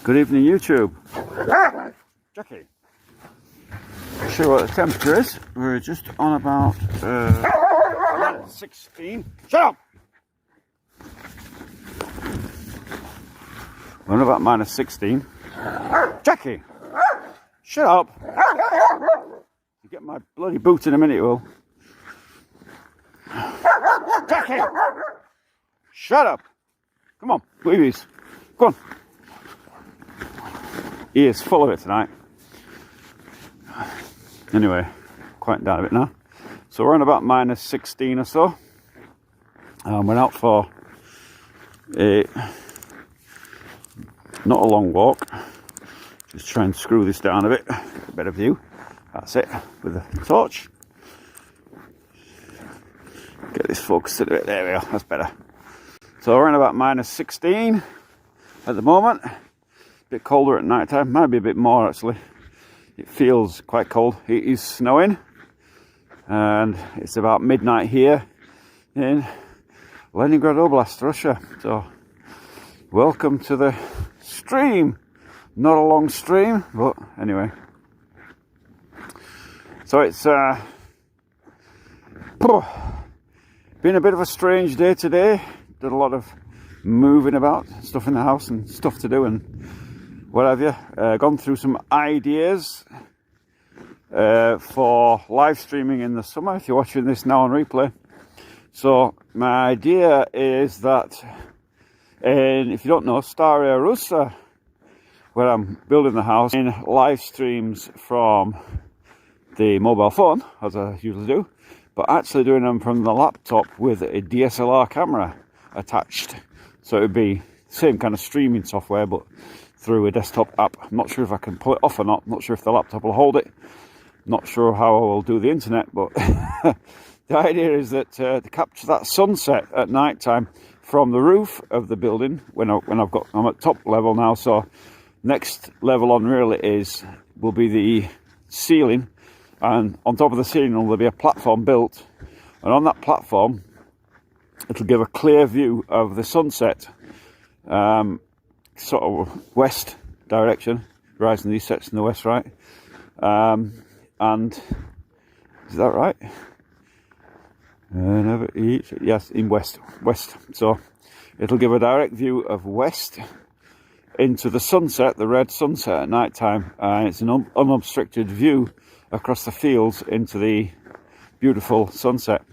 Good evening, YouTube. Jackie. Show you what the temperature is. We're just on about 16. Shut up! We're on about minus 16. Jackie! Shut up! You get my bloody boot in a minute, you will. Jackie! Shut up! Come on, babies. Go on. He is full of it tonight. Anyway, quieting down a bit now. So we're on about minus 16 or so. Went out for not a long walk. Just try and screw this down a bit. A better view. That's it. With the torch. Get this focused a bit. There we are. That's better. So we're on about minus 16 at the moment. A bit colder at night time. Might be a bit more actually. It feels quite cold. It is snowing. And it's about midnight here in Leningrad oblast, Russia. So welcome to the stream. Not a long stream, but anyway. So it's been a bit of a strange day today. Did a lot of moving about, stuff in the house and stuff to do and what have you. Gone through some ideas for live streaming in the summer, if you're watching this now on replay. So my idea is that, if you don't know, Staraya Russa, where I'm building the house, in live streams from the mobile phone, as I usually do, but actually doing them from the laptop with a DSLR camera attached. So it would be the same kind of streaming software, but through a desktop app. I'm not sure if I can pull it off or not. I'm not sure if the laptop will hold it. Not sure how I will do the internet, but the idea is that to capture that sunset at night time from the roof of the building. I'm at top level now, so next level on really will be the ceiling, and on top of the ceiling there'll be a platform built, and on that platform it'll give a clear view of the sunset, sort of west direction. Rising these sets in the west, right? And is that right? Yes, in west. So it'll give a direct view of west into the sunset, the red sunset at night time, and it's an unobstructed view across the fields into the beautiful sunset.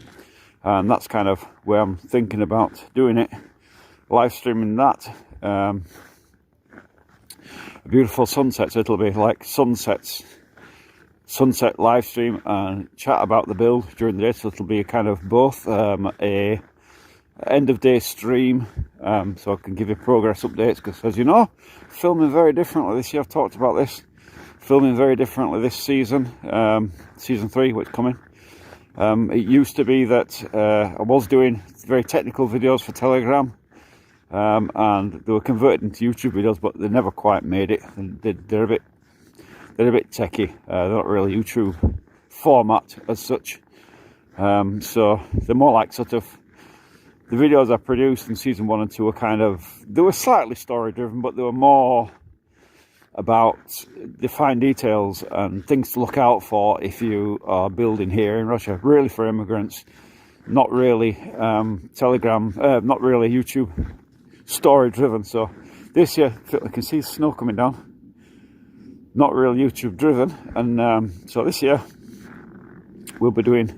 And that's kind of where I'm thinking about doing it, live streaming that. A beautiful sunset, so it'll be like sunset live stream and chat about the build during the day. So it'll be a kind of both a end of day stream, so I can give you progress updates, because as you know, filming very differently this year. I've talked about this, filming very differently this season, season 3, what's coming. It used to be that I was doing very technical videos for Telegram, and they were converted into YouTube videos, but they never quite made it. They're a bit techie. They're not really YouTube format as such. So they're more like sort of the videos I produced in season 1 and 2 they were slightly story driven, but they were more about the fine details and things to look out for if you are building here in Russia, really for immigrants. Not really not really YouTube story driven. So this year, I can see snow coming down. Not really YouTube driven, and so this year we'll be doing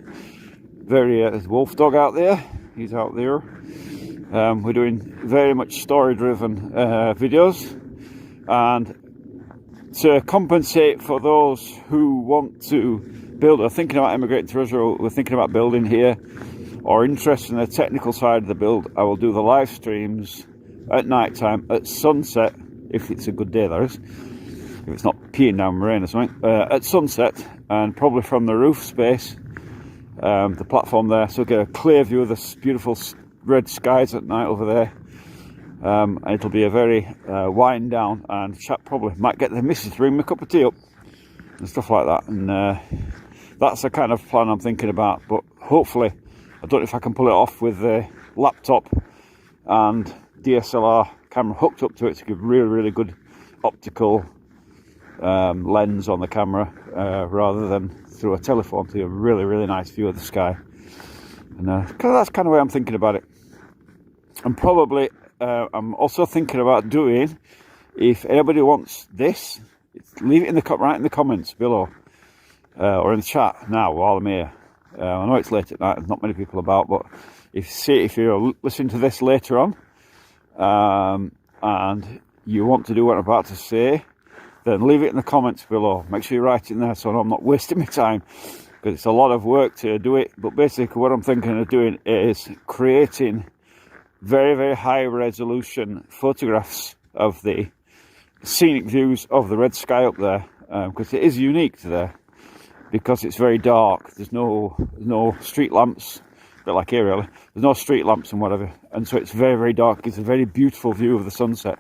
there's a wolf dog out there. He's out there. We're doing very much story driven videos, and to compensate for those who want to build or thinking about immigrating to Russia, or we're thinking about building here, or interested in the technical side of the build, I will do the live streams at night time at sunset, if it's a good day, that is, if it's not peeing down rain or something, at sunset, and probably from the roof space, the platform there, so get a clear view of the beautiful red skies at night over there. And it'll be a very wind down, and chat, probably might get the missus to bring me a cup of tea up and stuff like that. And that's the kind of plan I'm thinking about, but hopefully I don't know if I can pull it off with the laptop and DSLR camera hooked up to it to give really good optical lens on the camera rather than through a telephone, to a really, really nice view of the sky. And that's kind of the way I'm thinking about it. And probably I'm also thinking about doing, if anybody wants this, leave it in right in the comments below, or in the chat now while I'm here. I know it's late at night, there's not many people about, but if you're listening to this later on, and you want to do what I'm about to say, then leave it in the comments below. Make sure you write it in there so I'm not wasting my time, because it's a lot of work to do it. But basically what I'm thinking of doing is creating very, very high resolution photographs of the scenic views of the red sky up there, because it is unique to there, because it's very dark. There's no street lamps, a bit like here really. There's no street lamps and whatever, and so it's very, very dark. It's a very beautiful view of the sunset,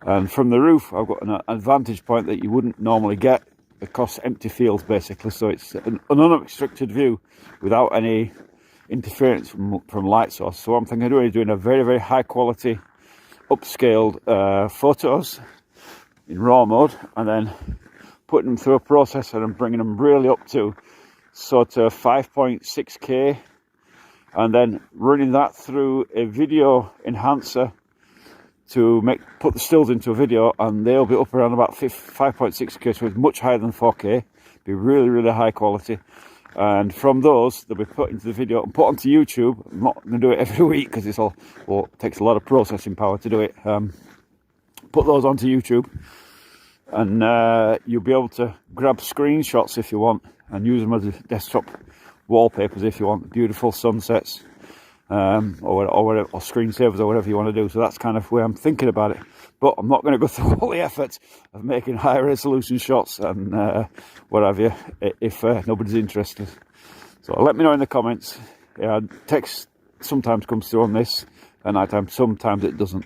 and from the roof I've got an vantage point that you wouldn't normally get across empty fields basically. So it's an unobstructed view without any interference from light source. So what I'm thinking of doing is doing a very, very high quality upscaled photos in RAW mode, and then putting them through a processor and bringing them really up to sort of 5.6K, and then running that through a video enhancer to put the stills into a video, and they'll be up around about 5.6K, so it's much higher than 4K. Be really, really high quality. And from those, they'll be put into the video and put onto YouTube. I'm not going to do it every week because it takes a lot of processing power to do it. Put those onto YouTube, and you'll be able to grab screenshots if you want and use them as desktop wallpapers if you want. Beautiful sunsets, or screensavers, or whatever you want to do. So that's kind of where I'm thinking about it. But I'm not going to go through all the effort of making high resolution shots and what have you if nobody's interested. So let me know in the comments. Text sometimes comes through on this at night time, sometimes it doesn't.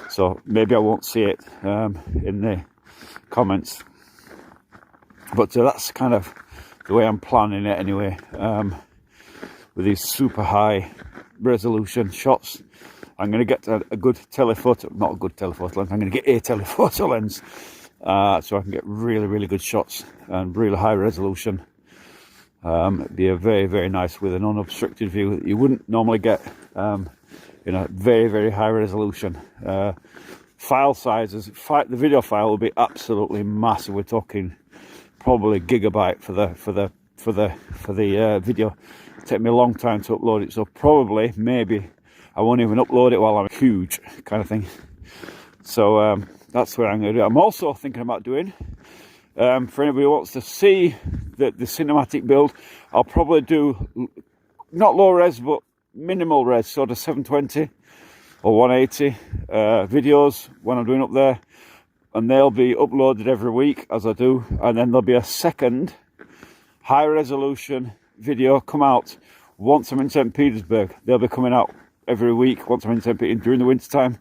So maybe I won't see it in the comments. But that's kind of the way I'm planning it anyway, with these super high resolution shots. I'm going to get a good telephoto, not a good telephoto lens, I'm going to get a telephoto lens, so I can get really, really good shots and really high resolution. It'd be a very, very nice with an unobstructed view that you wouldn't normally get in a very, very high resolution. File sizes, the video file will be absolutely massive. We're talking probably gigabyte for the video. It'll take me a long time to upload it, so probably maybe I won't even upload it while I'm huge kind of thing. So that's what I'm going to do. I'm also thinking about doing, for anybody who wants to see the cinematic build, I'll probably do not low res but minimal res, sort of 720 or 180 videos when I'm doing up there, and they'll be uploaded every week as I do, and then there'll be a second high resolution video come out once I'm in St Petersberg. They'll be coming out every week once I'm in St Petersburg during the winter time,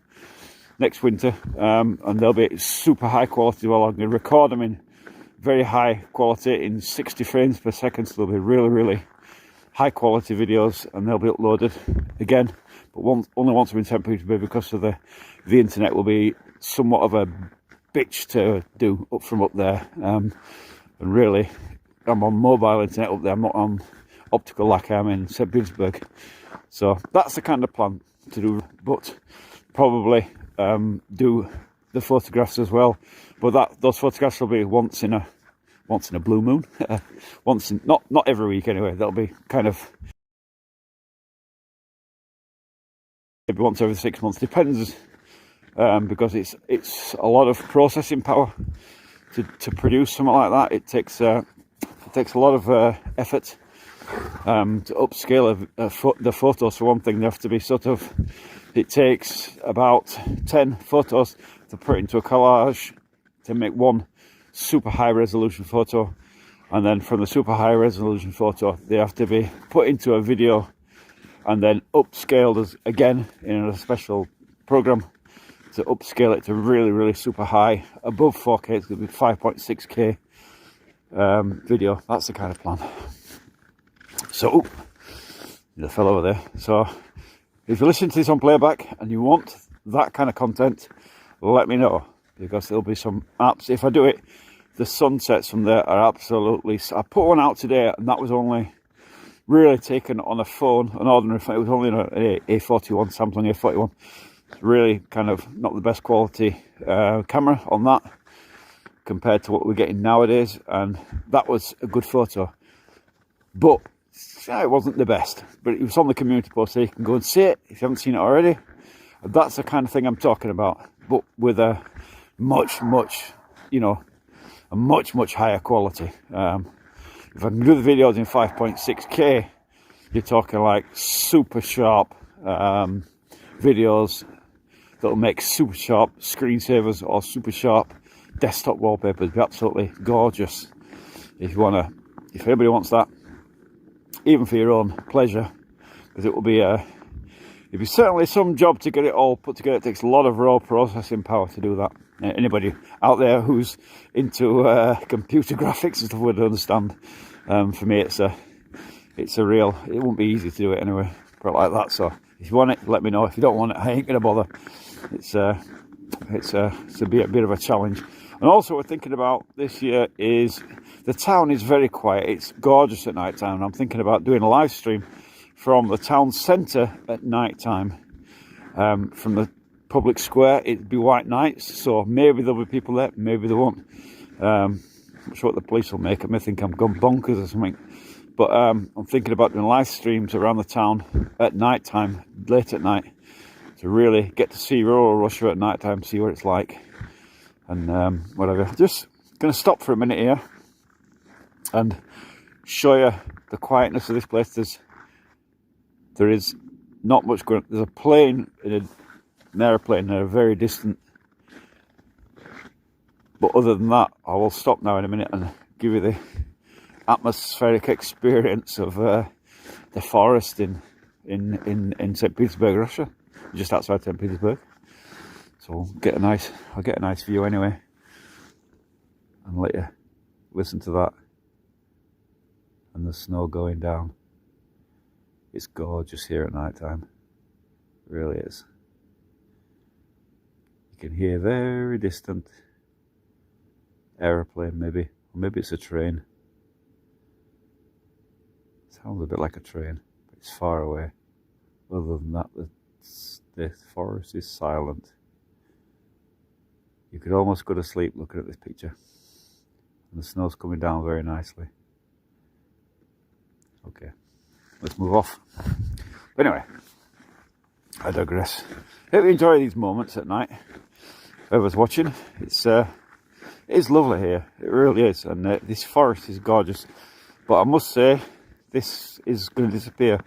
next winter, and they'll be super high quality. Well, I'm going to record them in very high quality in 60 frames per second, so they'll be really, really high quality videos, and they'll be uploaded again, but only once I'm in St Petersburg, because of the internet will be somewhat of a bitch to do from up there, and really I'm on mobile internet up there, I'm not on optical like I am in St Petersburg. So that's the kind of plan to do, but probably do the photographs as well. But those photographs will be once in a blue moon, not every week anyway. That'll be kind of maybe once every 6 months, depends, because it's a lot of processing power to produce something like that. It takes a lot of effort. To upscale the photos, for one thing, they have to be it takes about 10 photos to put into a collage to make one super high resolution photo, and then from the super high resolution photo they have to be put into a video and then upscaled again in a special program to upscale it to really, really super high, above 4K. It's going to be 5.6K video. That's the kind of plan. So, there's a fellow over there. So, if you listen to this on playback and you want that kind of content, let me know. because there'll be some apps. If I do it, the sunsets from there are absolutely... I put one out today, and that was only really taken on a phone, an ordinary phone. It was only an A41, Samsung A41. It's really kind of not the best quality camera on that compared to what we're getting nowadays, and that was a good photo. But it wasn't the best, but it was on the community post, so you can go and see it if you haven't seen it already. And that's the kind of thing I'm talking about, but with a much, you know, a much higher quality. If I can do the videos in 5.6K, you're talking like super sharp videos that'll make super sharp screensavers or super sharp desktop wallpapers. It'd be absolutely gorgeous if you wanna, if anybody wants that, even for your own pleasure, because it will be it'd be certainly some job to get it all put together. It takes a lot of raw processing power to do that. Anybody out there who's into computer graphics and stuff would understand. For me, it's a real. It won't be easy to do it anyway, put it like that. So if you want it, let me know. If you don't want it, I ain't gonna bother. It's a bit of a challenge. And also, we're thinking about this year is the town is very quiet. It's gorgeous at night time. I'm thinking about doing a live stream from the town centre at night time, from the public square. It'd be white nights, so maybe there'll be people there, maybe there won't. I'm not sure what the police will make. I may think I'm gone bonkers or something, but I'm thinking about doing live streams around the town at night time, late at night, to really get to see rural Russia at night time, see what it's like, and whatever. Just going to stop for a minute here and show you the quietness of this place. There is not much going on. There's a plane, an aeroplane, they're very distant. But other than that, I will stop now in a minute and give you the atmospheric experience of the forest in St Petersberg, Russia, just outside St Petersburg. So I'll get a nice view anyway, and let you listen to that and the snow going down. It's gorgeous here at night time. It really is. You can hear very distant aeroplane, maybe, or maybe it's a train. It sounds a bit like a train, but it's far away. Other than that, the forest is silent. You could almost go to sleep looking at this picture, and the snow's coming down very nicely. Okay, let's move off. But anyway, I digress. Hope you enjoy these moments at night. Whoever's watching, it's lovely here. It really is, and this forest is gorgeous. But I must say, this is going to disappear,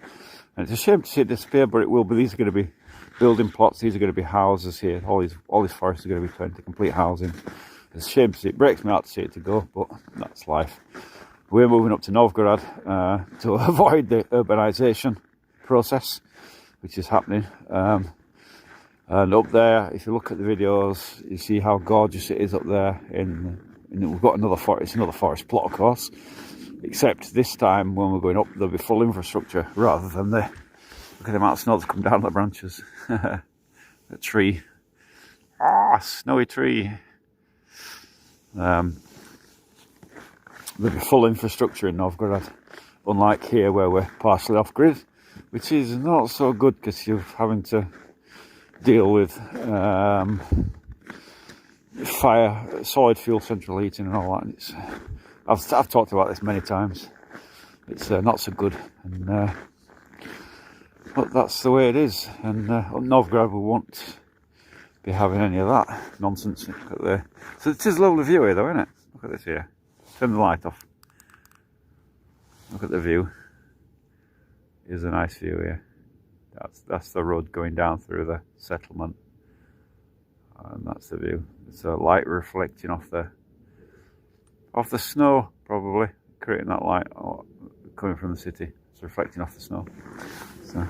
and it's a shame to see it disappear. But it will be. These are going to be building plots. These are going to be houses here. All these forests are going to be turned to complete housing. It's a shame to see it. Breaks me out to see it to go, but that's life. We're moving up to Novgorod to avoid the urbanisation process, which is happening. And up there, if you look at the videos, you see how gorgeous it is up there. We've got another forest. It's another forest plot, of course. Except this time, when we're going up, there'll be full infrastructure rather than look at the amount of snow that's come down the branches. A tree. Ah, snowy tree. There'll be full infrastructure in Novgorod, unlike here where we're partially off grid, which is not so good because you're having to deal with fire, solid fuel central heating and all that. I've talked about this many times. It's not so good, and but that's the way it is. And Novgorod, we won't be having any of that nonsense. Look at there. So it is a lovely view here, though, isn't it? Look at this here. Turn the light off. Look at the view. Here's a nice view here. That's the road going down through the settlement, and that's the view. It's a light reflecting off the snow, probably creating that light coming from the city. It's reflecting off the snow. So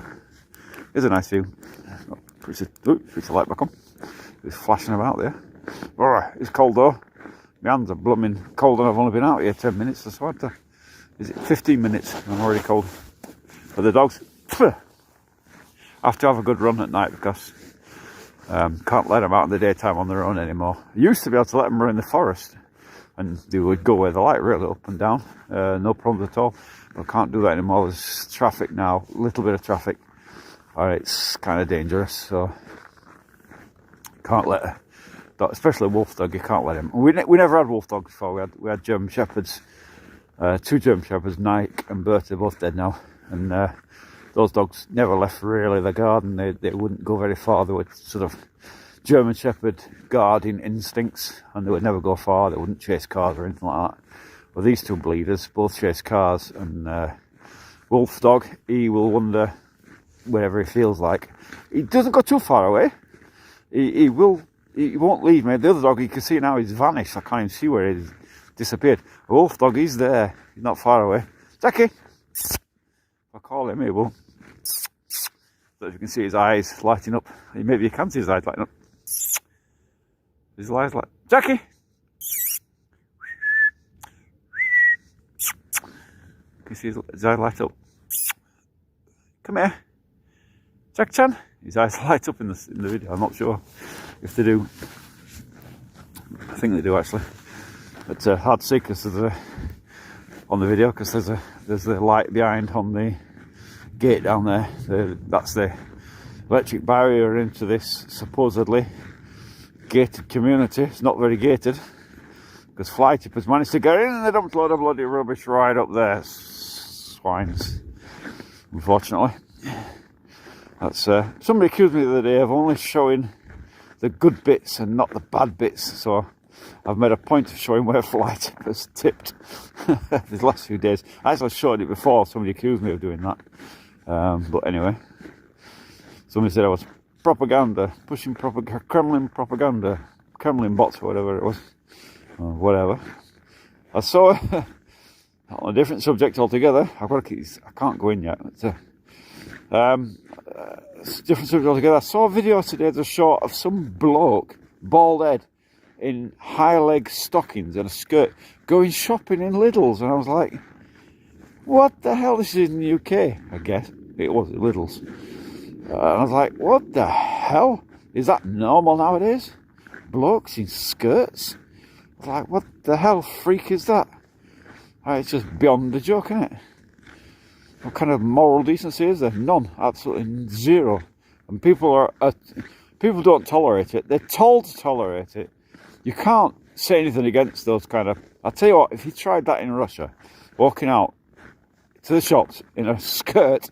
here's a nice view. Push the light back on. It's flashing about there. Alright, it's cold though. My hands are blooming cold, and I've only been out here 10 minutes. So is it 15 minutes? I'm already cold. But the dogs have to have a good run at night because Can't let them out in the daytime on their own anymore. I used to be able to let them run in the forest, and they would go where the light, really, up and down, no problems at all. But I can't do that anymore. There's traffic now, a little bit of traffic, or it's kind of dangerous, so can't let her. Especially a wolf dog, you can't let him. We never had wolf dogs before. We had German shepherds, 2 German shepherds, Nike and Bertie, both dead now. And those dogs never left really the garden. They wouldn't go very far. They were sort of German shepherd guarding instincts, and they would never go far. They wouldn't chase cars or anything like that. Well, these 2 bleeders both chase cars, and wolf dog, he will wander wherever he feels like. He doesn't go too far away. He won't leave me. The other dog, you can see now, he's vanished. I can't even see where he's disappeared. The wolf dog, he's there. He's not far away. Jackie! If I call him, he will. So as you can see his eyes lighting up. Maybe you can see his eyes lighting up. His eyes like, Jackie! You can see his eyes light up. Come here. Jack Chan. His eyes light up in the video. I'm not sure if they do. I think they do actually. It's hard to see because on the video, because there's the light behind on the gate down there. That's the electric barrier into this supposedly gated community. It's not very gated because fly tippers managed to get in and they dumped a load of bloody rubbish right up there. Swines, unfortunately. That's somebody accused me the other day of only showing the good bits and not the bad bits, so I've made a point of showing where fly tippers tipped these last few days. I actually showed it before. Somebody accused me of doing that, but anyway, somebody said I was propaganda, pushing Kremlin propaganda, Kremlin bots or whatever it was, or whatever. I saw on a different subject altogether. I've got to keep. I can't go in yet. Different subject altogether. I saw a video today, the shot of some bloke, bald head, in high leg stockings and a skirt, going shopping in Lidl's, and I was like, what the hell? This is in the UK, I guess. It was at Lidl's. I was like, what the hell? Is that normal nowadays? Blokes in skirts? I was like, what the hell freak is that? It's just beyond the joke, isn't it? What kind of moral decency is there? None. Absolutely zero. And people don't tolerate it. They're told to tolerate it. You can't say anything against those kind of... I'll tell you what, if you tried that in Russia, walking out to the shops in a skirt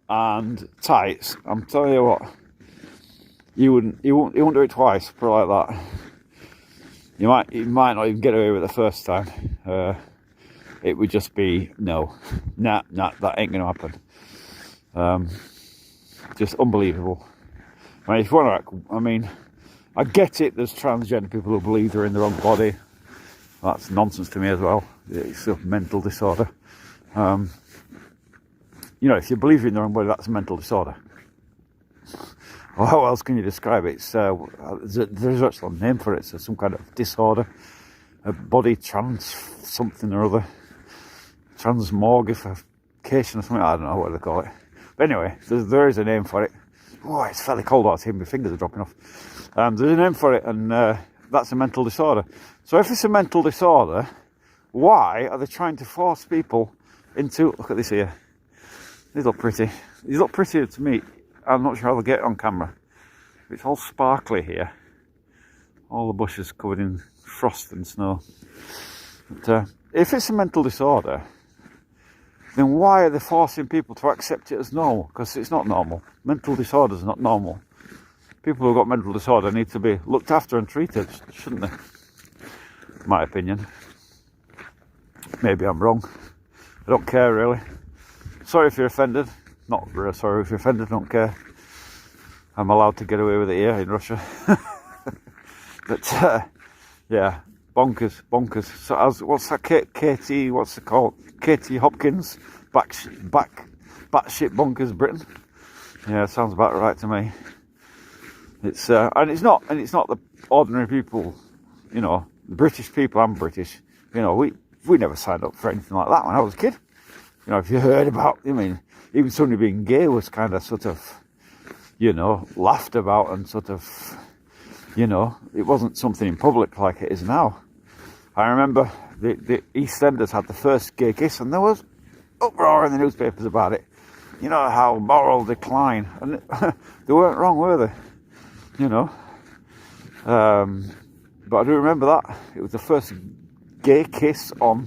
and tights, I'm telling you what, you won't do it twice, put it like that. You might not even get away with it the first time. It would just be, no, nah, that ain't going to happen. Just unbelievable. I mean, if you want to, I mean, I get it, there's transgender people who believe they're in their own body. That's nonsense to me as well. It's a mental disorder. You know, if you believe you're in your own body, that's a mental disorder. Well, how else can you describe it? There's actually a name for it. It's some kind of disorder. A body trans something or other. Transmogrification or something, I don't know what they call it. But anyway, there is a name for it. Oh, it's fairly cold out here, my fingers are dropping off. There's a name for it, and that's a mental disorder. So if it's a mental disorder, why are they trying to force people into... Look at this here. These look pretty. These look prettier to me. I'm not sure how they'll get it on camera. It's all sparkly here. All the bushes covered in frost and snow. But if it's a mental disorder, then why are they forcing people to accept it as normal? Because it's not normal. Mental disorders are not normal. People who've got mental disorder need to be looked after and treated, shouldn't they? In my opinion. Maybe I'm wrong. I don't care really. Sorry if you're offended. Not really sorry if you're offended, I don't care. I'm allowed to get away with it here in Russia. But yeah, bonkers. So what's that? Katie, what's it called? Katie Hopkins, batshit bonkers Britain. Yeah, sounds about right to me. It's and it's not the ordinary people. You know, the British people. I'm British. You know, we never signed up for anything like that when I was a kid. You know, if you heard about, I mean, even somebody being gay was kind of sort of, you know, laughed about and sort of You know, it wasn't something in public like it is now. I remember the EastEnders had the first gay kiss, and there was uproar in the newspapers about it. You know, how moral decline, and they weren't wrong, were they? You know, but I do remember that it was the first gay kiss on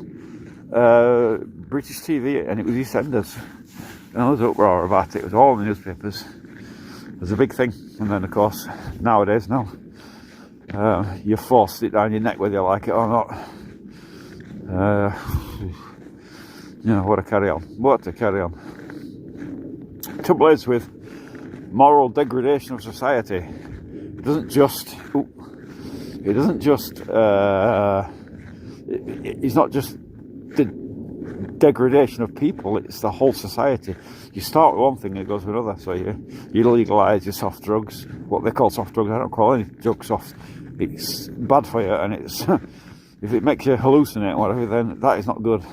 British TV, and it was EastEnders, and there was uproar about it. It was all in the newspapers. It was a big thing, and then of course nowadays, you're forced it down your neck whether you like it or not. You know, what a carry on. Trouble is with moral degradation of society, it doesn't just it's not just the degradation of people, it's the whole society. You start with one thing, it goes with another. So you legalise your soft drugs, what they call soft drugs. I don't call any drug soft. It's bad for you, and it's if it makes you hallucinate or whatever, then that is not good.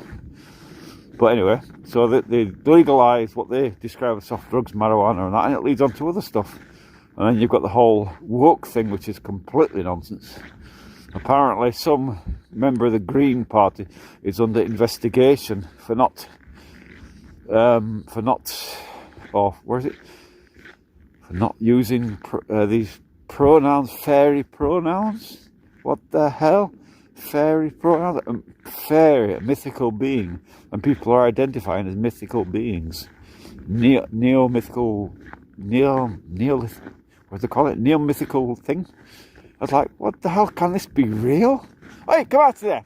But anyway, so they legalise what they describe as soft drugs, marijuana and that, and it leads on to other stuff. And then you've got the whole woke thing, which is completely nonsense. Apparently some member of the Green Party is under investigation for not using these pronouns, fairy pronouns. What the hell? Fairy pronouns? Fairy, a mythical being, and people are identifying as mythical beings. Neo-mythical, what do they call it? Neo-mythical thing. I was like, what the hell? Can this be real? Hey, come out there.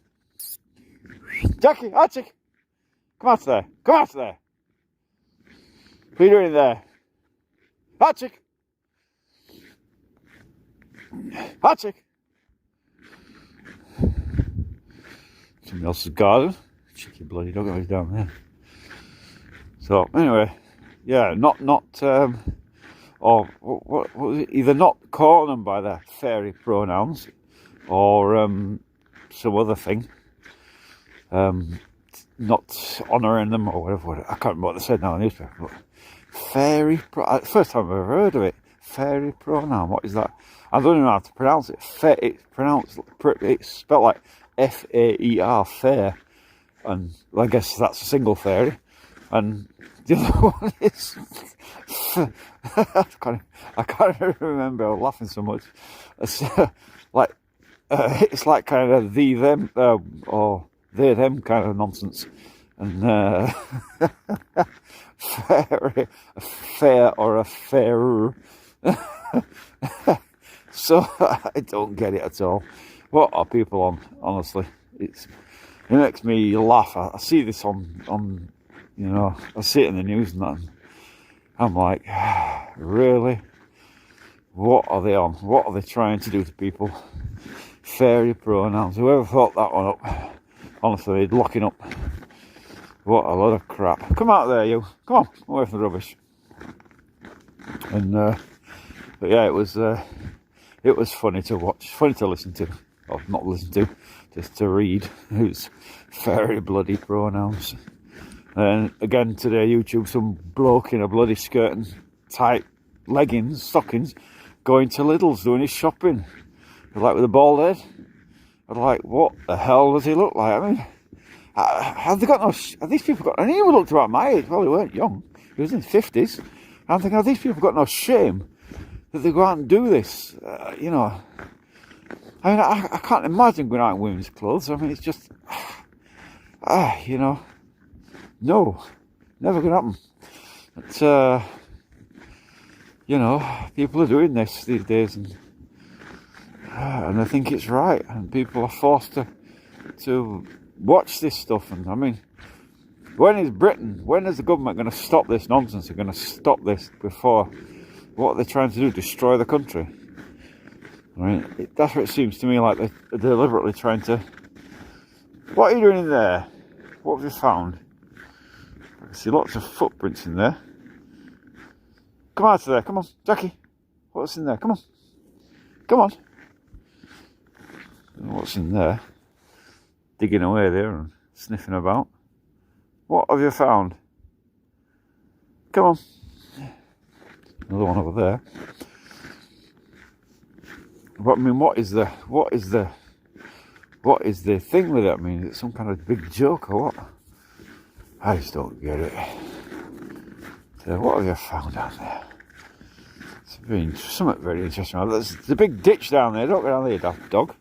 Jackie, Archie. Come out there. Come out there. What are you doing there? Archie. Archie. Somebody else's garden. Cheeky bloody dog always down there. So, anyway, yeah, or what was it? Either not calling them by their fairy pronouns, or some other thing. Not honouring them or whatever. I can't remember what they said now in the newspaper. But fairy first time I've ever heard of it. Fairy pronoun. What is that? I don't even know how to pronounce it. It's spelled like F-A-E-R, fair. And I guess that's a single fairy. And the other one is I can't remember. I'm laughing so much. It's it's like kind of the them or they them kind of nonsense. And a fair or a fairer. So I don't get it at all. What are people on? Honestly, it makes me laugh. I see this on you know, I see it in the news and that. And I'm like, really? What are they on? What are they trying to do to people? Fairy pronouns. Whoever thought that one up? Honestly, they'd locking up. What a lot of crap. Come out there, you. Come on, away from the rubbish. And but yeah, it was funny to watch, funny to listen to, or not listen to, just to read. Who's fairy bloody pronouns. And again today, YouTube, some bloke in a bloody skirt and tight leggings, stockings, going to Lidl's doing his shopping, like with a bald head. I'm like, what the hell does he look like? I mean, have these people got? And he looked about my age. Well, he weren't young. He was in his 50s. I'm thinking, have these people got no shame that they go out and do this? You know, I mean, I can't imagine going out in women's clothes. I mean, it's just, you know, no, never gonna happen. But, you know, people are doing this these days, and I think it's right, and people are forced to watch this stuff. And I mean, when is the government going to stop this nonsense? They're going to stop this before what they're trying to do, destroy the country. I mean, that's what it seems to me like. They're deliberately trying to. What are you doing in there? What have you found? I can see lots of footprints in there. Come out of there, come on, Jackie. What's in there? Come on. Come on. What's in there? Digging away there and sniffing about. What have you found? Come on. Another one over there. But I mean, what is the thing with it? I mean, is it some kind of big joke or what? I just don't get it. So what have you found down there? It's been something very interesting. There's the big ditch down there. Don't go down there, daft dog.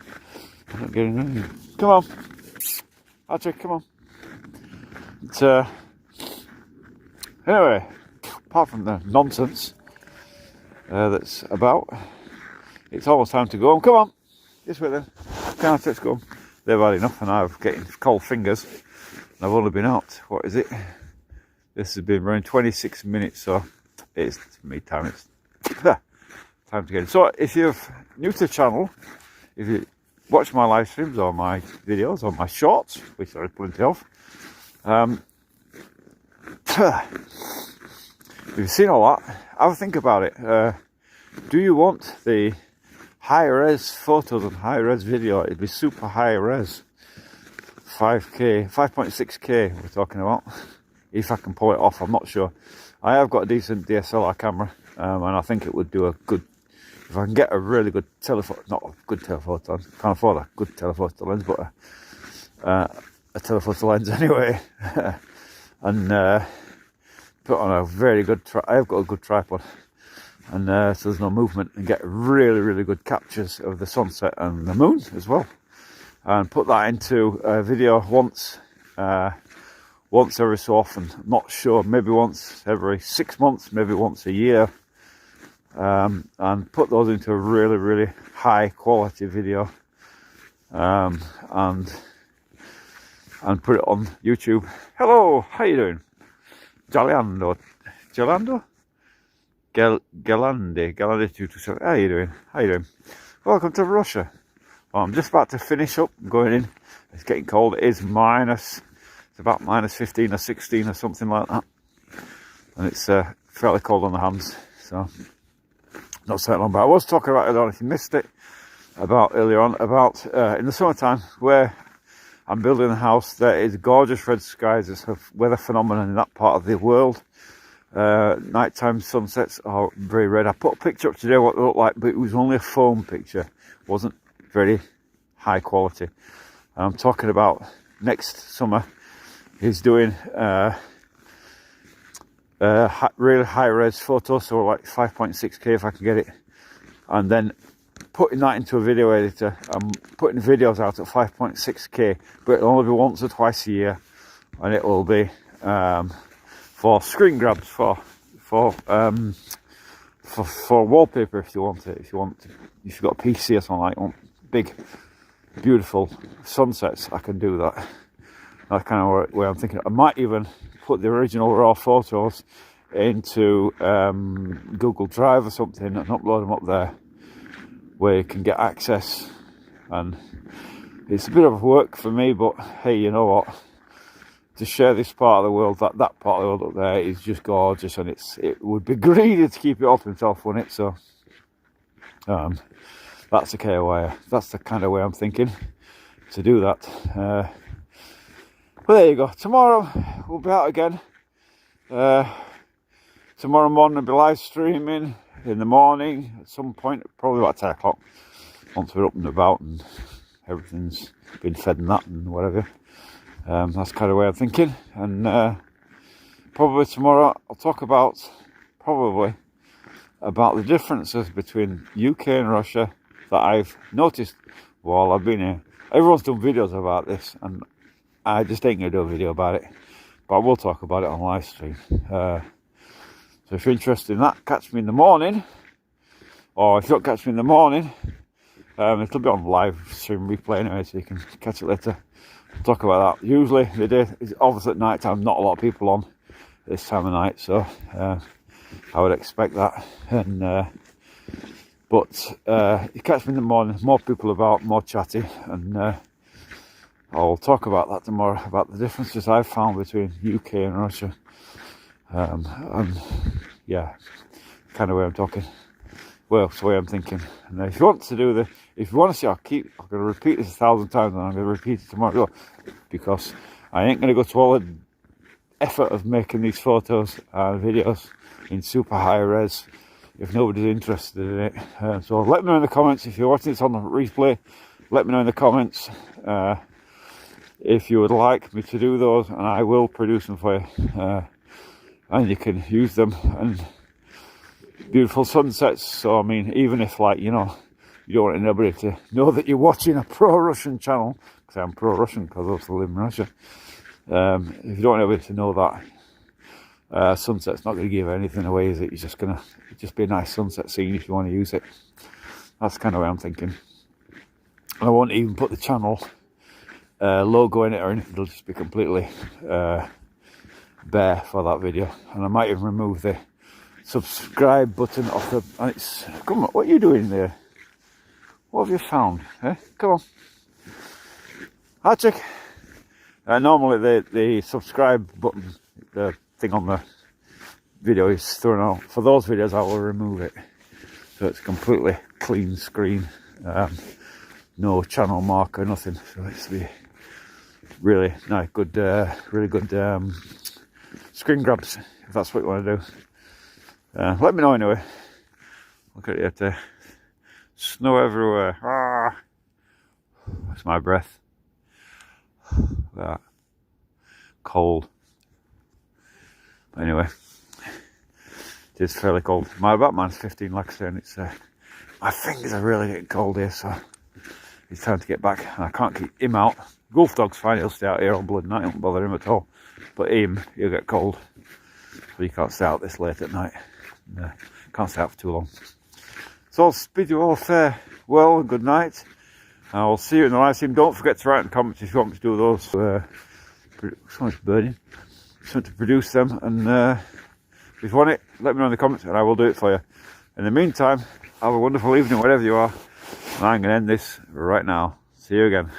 I'm not getting in. Come on, Archie, come on. It's, anyway, apart from the nonsense that's about, it's almost time to go home. Come on, this way then. Can't let's go home. They've had enough, and I'm getting cold fingers. And I've only been out. What is it? This has been around 26 minutes, so it's me time. It's time to get in. So if you're new to the channel, if you watch my live streams or my videos or my shorts, which there are plenty of, if you've seen all that, have a think about it. Do you want the high res photos and high res video? It'd be super high res, 5K, 5.6K we're talking about. If I can pull it off, I'm not sure. I have got a decent DSLR camera, and I think it would do a good, if I can get a really good telephoto, not a good telephoto, I can't afford a good telephoto lens, but a telephoto lens anyway, and put on a very good, I've got a good tripod, and so there's no movement, and get really, really good captures of the sunset and the moon as well, and put that into a video once every so often. I'm not sure, maybe once every 6 months, maybe once a year, and put those into a really, really high quality video, and put it on YouTube. Hello, how you doing? Galando, Galande 227. How you doing? How you doing? Welcome to Russia. Well, I'm just about to finish up. I'm going in. It's getting cold. It is minus. It's about minus 15 or 16 or something like that, and it's fairly cold on the hands. So not so long. But I was talking about, I don't know if you missed it, about earlier on, about in the summertime where I'm building a house. There is gorgeous red skies. It's a weather phenomenon in that part of the world. Nighttime sunsets are very red. I put a picture up today what it looked like, but it was only a foam picture. It wasn't very high quality. I'm talking about next summer. He's doing really high res photos, so like 5.6K if I can get it, and then putting that into a video editor. I'm putting videos out at 5.6K, but it'll only be once or twice a year, and it will be for screen grabs, for wallpaper if you want it. If you've got a PC or something like that, big beautiful sunsets, I can do that. That's kind of where I'm thinking. I might even put the original raw photos into Google Drive or something and upload them up there, where you can get access. And it's a bit of work for me, but hey, you know what? To share this part of the world, that part of the world up there is just gorgeous, and it would be greedy to keep it all to himself, wouldn't it? So that's the kind of way I'm thinking to do that. Well, there you go. Tomorrow we'll be out again. Tomorrow morning I'll be live streaming in the morning at some point, probably about 10 o'clock, once we're up and about and everything's been fed and that and whatever. That's kind of the way I'm thinking. And probably tomorrow I'll talk about the differences between UK and Russia that I've noticed while I've been here. Everyone's done videos about this, and I just ain't going to do a video about it, but I will talk about it on live stream. So if you're interested in that, catch me in the morning, or if you don't catch me in the morning, it'll be on live stream replay anyway, so you can catch it later. I'll talk about that. Usually the day is obviously at night time, not a lot of people on this time of night, so I would expect that. And but you catch me in the morning, more people about, more chatty, and I'll talk about that tomorrow, about the differences I've found between UK and Russia. And yeah, kind of way I'm talking. Well, it's the way I'm thinking. And if you want to see, I'm going to repeat this 1,000 times, and I'm going to repeat it tomorrow, because I ain't going to go to all the effort of making these photos and videos in super high res if nobody's interested in it. So let me know in the comments if you're watching this on the replay. Let me know in the comments if you would like me to do those, and I will produce them for you, and you can use them. And beautiful sunsets. So I mean, even if, like, you know, you don't want anybody to know that you're watching a pro-Russian channel, because I'm pro-Russian because I also live in Russia. If you don't want anybody to know that, sunset's not going to give anything away, is it? It's just going to just be a nice sunset scene if you want to use it. That's kind of what I'm thinking. I won't even put the channel logo in it or anything. It'll just be completely bare for that video. And I might even remove the subscribe button off the... And it's... Come on, what are you doing there? What have you found? Eh? Come on. Hi, chick. Normally the subscribe button, the thing on the video, is thrown out. For those videos I will remove it. So it's completely clean screen. No channel marker, nothing. So it's be really nice, good, really good screen grabs, if that's what you want to do. Let me know anyway. Look at it, snow everywhere. Ah, that's my breath. That cold. Anyway, it is fairly cold. My Batman's 15, like I say, and it's my fingers are really getting cold here, so it's time to get back. And I can't keep him out. Wolf dog's fine, he'll stay out here on blood night, it won't bother him at all. But him, he'll get cold. So you can't stay out this late at night. Can't stay out for too long. So I'll bid you all farewell and good night. I'll see you in the live stream. Don't forget to write in the comments if you want me to do those. Someone's burning. Just want to produce them, and if you want it, let me know in the comments and I will do it for you. In the meantime, have a wonderful evening wherever you are. And I'm going to end this right now. See you again.